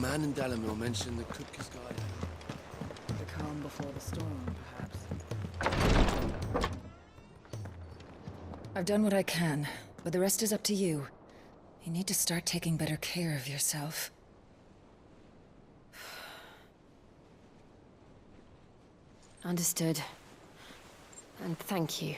man in Dalamil mentioned the Kupka's guide. The calm before the storm, perhaps. I've done what I can, but the rest is up to you. You need to start taking better care of yourself. Understood. And thank you.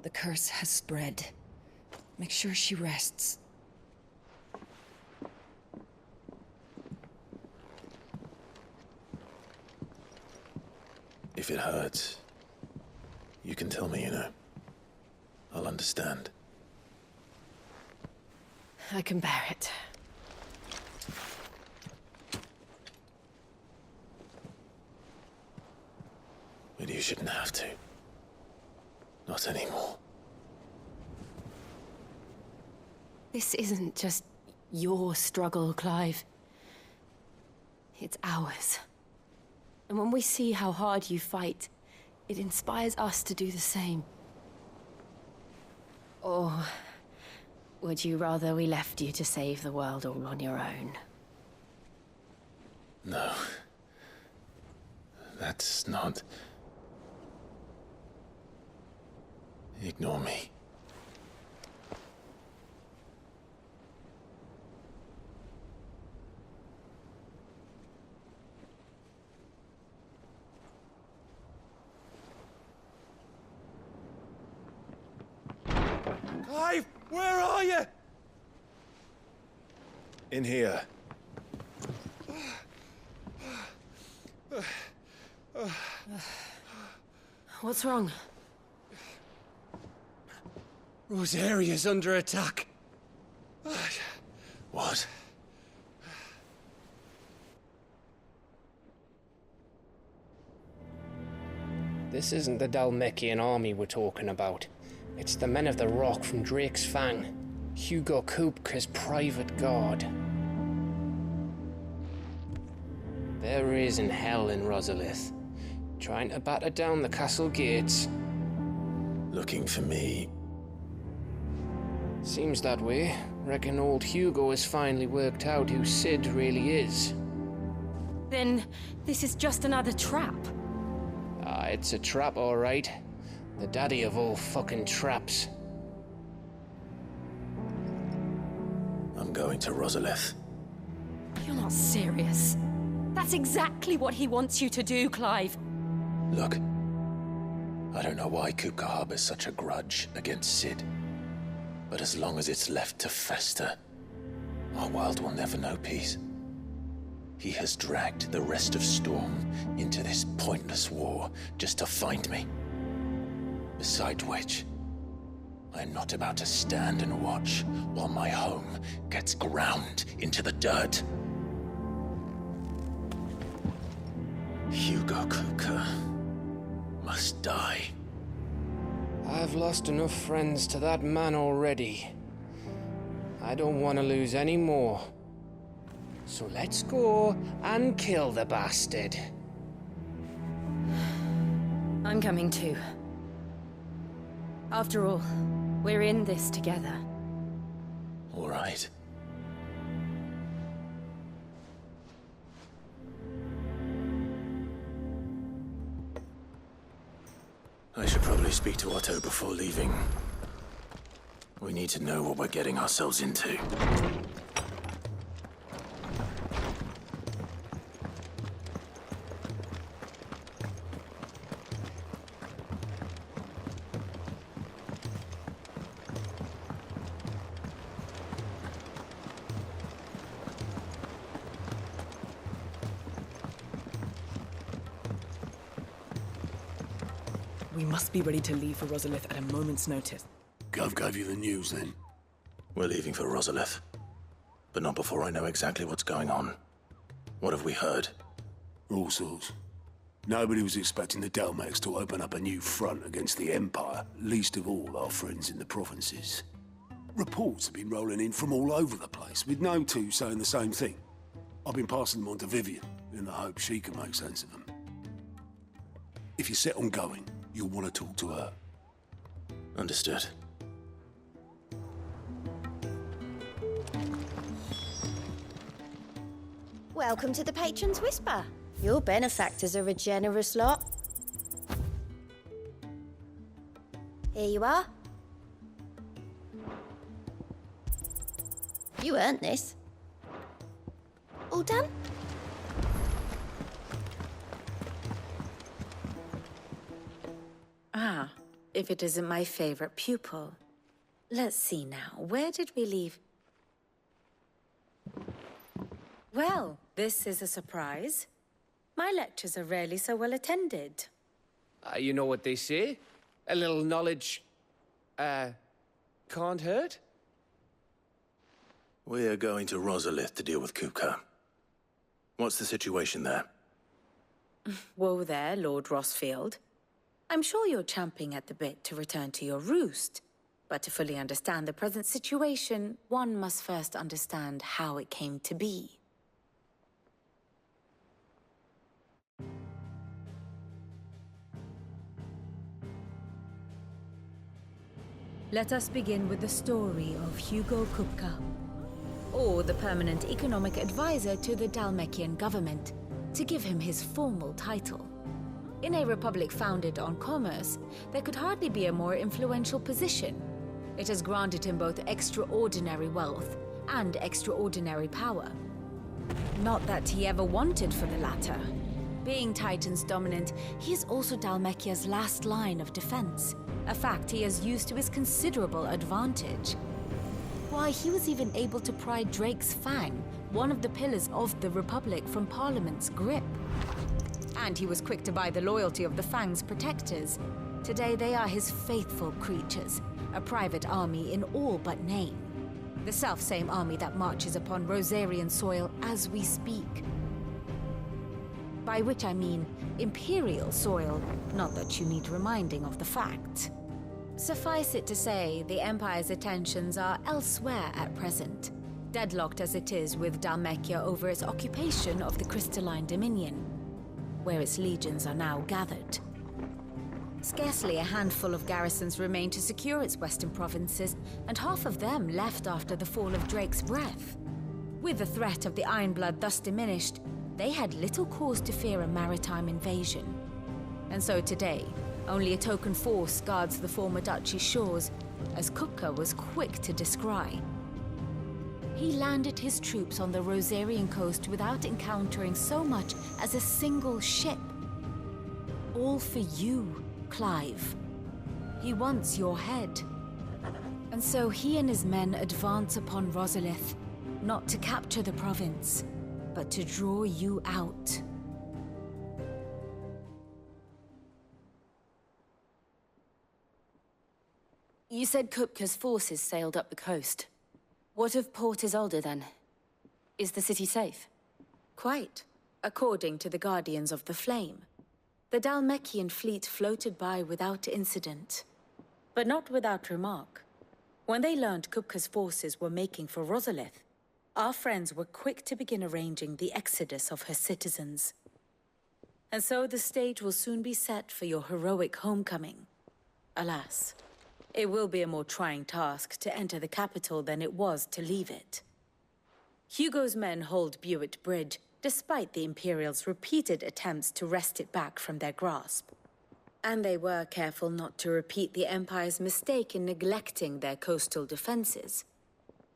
The curse has spread. Make sure she rests. If it hurts, you can tell me, you know. I'll understand. I can bear it. But you shouldn't have to. Not anymore. This isn't just your struggle, Clive. It's ours. And when we see how hard you fight, it inspires us to do the same. Or would you rather we left you to save the world all on your own? No. That's not... Ignore me. Clive, where are you? In here. What's wrong? Rosaria's under attack. What? This isn't the Dalmekian army we're talking about. It's the men of the Rock from Drake's Fang. Hugo Kupka's private guard. There is in hell in Rosalith, trying to batter down the castle gates. Looking for me. Seems that way. Reckon old Hugo has finally worked out who Sid really is. Then this is just another trap. Ah, it's a trap, all right. The daddy of all fucking traps. I'm going to Rosalith. You're not serious. That's exactly what he wants you to do, Clive. Look, I don't know why Kupka harbors such a grudge against Sid. But as long as it's left to fester, our world will never know peace. He has dragged the rest of Storm into this pointless war just to find me. Besides which, I am not about to stand and watch while my home gets ground into the dirt. Hugo Kupka must die. I've lost enough friends to that man already. I don't want to lose any more. So let's go and kill the bastard. I'm coming too. After all, we're in this together. All right. I should probably speak to Otto before leaving. We need to know what we're getting ourselves into. We must be ready to leave for Rosalith at a moment's notice. Gov gave you the news then? We're leaving for Rosalith, but not before I know exactly what's going on. What have we heard? All sorts. Nobody was expecting the Dalmeks to open up a new front against the Empire, least of all our friends in the provinces. Reports have been rolling in from all over the place, with no two saying the same thing. I've been passing them on to Vivian, in the hope she can make sense of them. If you're set on going, you'll want to talk to her. Understood. Welcome to the Patron's Whisper. Your benefactors are a generous lot. Here you are. You earned this. All done? Ah, if it isn't my favorite pupil. Let's see now, where did we leave? Well, this is a surprise. My lectures are rarely so well attended. You know what they say? A little knowledge, can't hurt? We are going to Rosalith to deal with Kupka. What's the situation there? Whoa there, Lord Rossfield. I'm sure you're champing at the bit to return to your roost. But to fully understand the present situation, one must first understand how it came to be. Let us begin with the story of Hugo Kupka, or the permanent economic advisor to the Dalmekian government, to give him his formal title. In a republic founded on commerce, there could hardly be a more influential position. It has granted him both extraordinary wealth and extraordinary power. Not that he ever wanted for the latter. Being Titan's dominant, he is also Dalmekia's last line of defense, a fact he has used to his considerable advantage. Why, he was even able to pry Drake's Fang, one of the pillars of the Republic, from Parliament's grip. And he was quick to buy the loyalty of the Fang's protectors. Today they are his faithful creatures, a private army in all but name. The self-same army that marches upon Rosarian soil as we speak. By which I mean Imperial soil, not that you need reminding of the fact. Suffice it to say, the Empire's attentions are elsewhere at present, deadlocked as it is with Dalmekia over its occupation of the Crystalline Dominion, where its legions are now gathered. Scarcely a handful of garrisons remain to secure its western provinces, and half of them left after the fall of Drake's Breath. With the threat of the Ironblood thus diminished, they had little cause to fear a maritime invasion. And so today, only a token force guards the former duchy's shores, as Kupka was quick to descry. He landed his troops on the Rosarian coast without encountering so much as a single ship. All for you, Clive. He wants your head. And so he and his men advance upon Rosalith, not to capture the province, but to draw you out. You said Kupka's forces sailed up the coast. What of Port Isolde, then? Is the city safe? Quite, according to the Guardians of the Flame. The Dalmekian fleet floated by without incident. But not without remark. When they learned Kupka's forces were making for Rosalith, our friends were quick to begin arranging the exodus of her citizens. And so the stage will soon be set for your heroic homecoming. Alas, it will be a more trying task to enter the capital than it was to leave it. Hugo's men hold Buett Bridge, despite the Imperials' repeated attempts to wrest it back from their grasp. And they were careful not to repeat the Empire's mistake in neglecting their coastal defenses.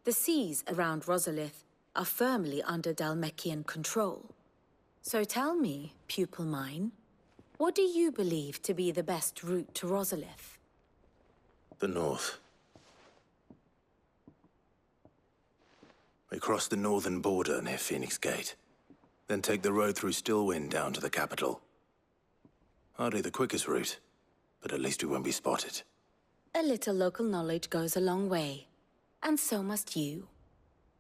The seas around Rosalith are firmly under Dalmekian control. So tell me, pupil mine, what do you believe to be the best route to Rosalith? The north. We cross the northern border near Phoenix Gate, then take the road through Stillwind down to the capital. Hardly the quickest route, but at least we won't be spotted. A little local knowledge goes a long way. And so must you.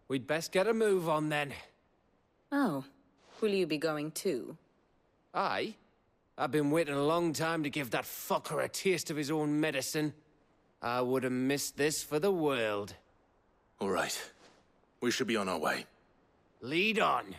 We'd best get a move on then. Oh, will you be going too? Aye. I've been waiting a long time to give that fucker a taste of his own medicine. I would have missed this for the world. All right. We should be on our way. Lead on.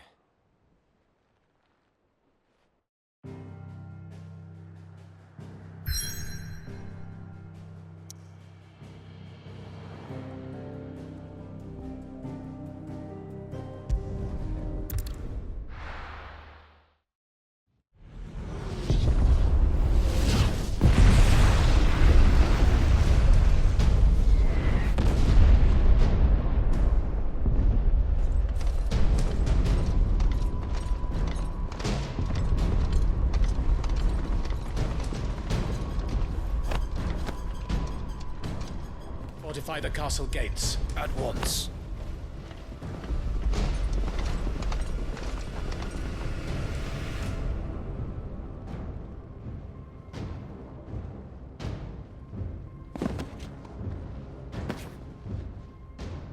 Fortify the castle gates at once.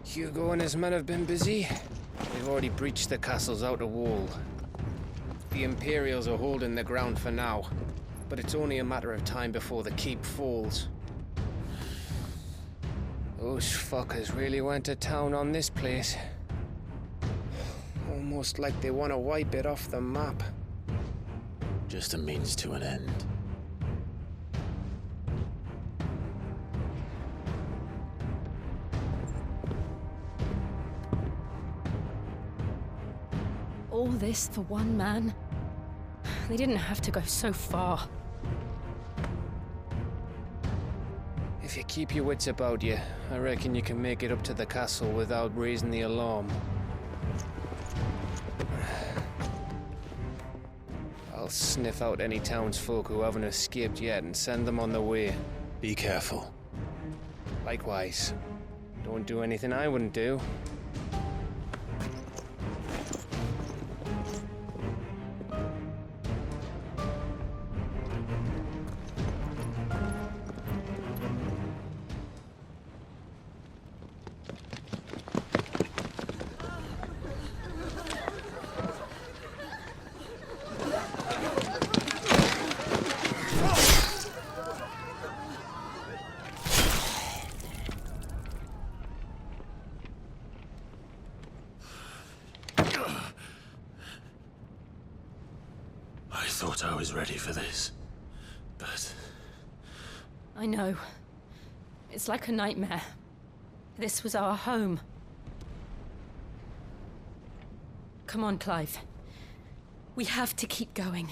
Hugo and his men have been busy. They've already breached the castle's outer wall. The Imperials are holding the ground for now, but it's only a matter of time before the keep falls. Those fuckers really went to town on this place. Almost like they want to wipe it off the map. Just a means to an end. All this for one man? They didn't have to go so far. If you keep your wits about you, I reckon you can make it up to the castle without raising the alarm. I'll sniff out any townsfolk who haven't escaped yet and send them on their way. Be careful. Likewise. Don't do anything I wouldn't do. I thought I was ready for this, but... I know. It's like a nightmare. This was our home. Come on, Clive. We have to keep going.